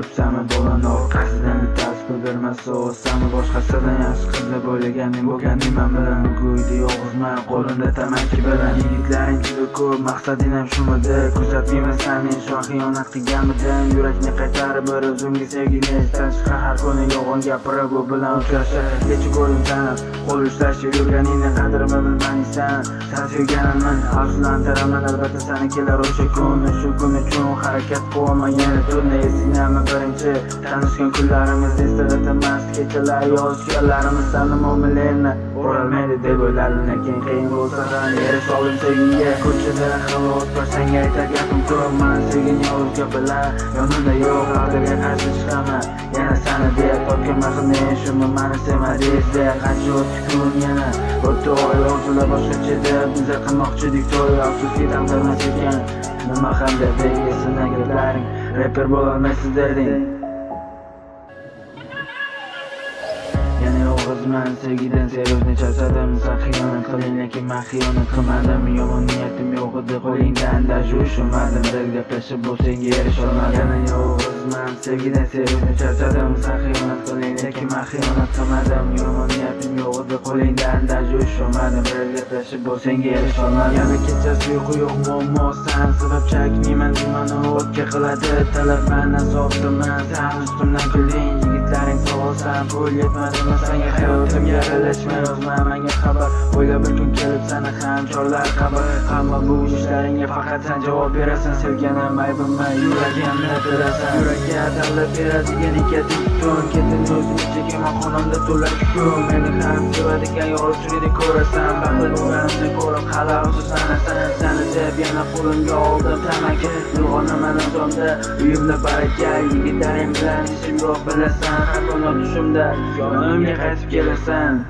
yuribsanmi bo'lani orqasidan bittasi pul bermasa o'zsami boshqasidan yaxshi qiz deb o'ylaganing bo'lganing men bilan guydi yolg'izman qo'limda tamaki bilan yigitlaring juda ko'p maqsading ham shumidi kuzatmayman seni shu xiyonat qilganmidim yurakni qaytarib bir o'zimga sevgini esdan chiqar har kuni yolg'on gapirib u bilan uchrashib kecha ko'ring sanab qo'l ushlashib yurganingni qadrini bilmaysan sen suyganimni afsuslantiraman albatta seni kelar o'sha kun uchun harakat qilaman yana turni esinami birinchi tanishgan kunlarimiz eslataman kechalar yozganlarimiz sani muomalarni o'ralmaydi deb o'yladim lekin qiyin bo'lsa ham erisha oldim sevgiga ko'chada halovat bor senga aytar gapim ko'p man sevgin yolg'izga bilan yonimda yo'q taqdirga qarshi chiqaman yana sani deya topgan maqimni shumi mani sevmadi esda qancha o'tdi kun yana o'tdi oy orzular boshqacha deb biza qilmoqchidik to'y afsuski taqdirni chekkan nima ham deb esini gaplaring reper bo'lolmaysiz derding yana yolg'izman sevgidan seryozni charchadim sen xiyonat qilding lekin men xiyonat qilmadim yomon niyatim yo'q edi qo'lingdan даже ushmadim bir gaplashib bu senga erisholmadim yana yolg'izman sevgidan seryozni charchadim sen xiyonat qilding lekin men xiyonat qilmadim yomon niyatim yo'q edi qo'lingdan даже ushmadim bir gaplashib bu senga erisholmadim yana kechasi uyqu yo'q muammo san sabab chakmayman nimani o'tga qiladi talab mendan softaman sen ustimdan kulding yigitlaring sog'olsan pul yetmadimi senga hayotim yaralashmay yozma menga xabar o'ylab bir kun kelib seni ham chorlar xabar hamma bu ishlaringga faqat sen javob berasan sevganim aybimmi yuragimni bilasan yurakka tanlab beradigan ikating tutun ketin o'zini chekaman xonamda to'la kun meni ham sevadigan yor uchun ko'rasan baxtli bo'lganimni ko'rib hali afsuslanasan seni deb yana qo'limga oldim tamaki uyg'onaman o'zimda uyimda baraka yigitlaring bilan ishim yo'q bilasan har kuni tushimda yonimga qaytib kelasan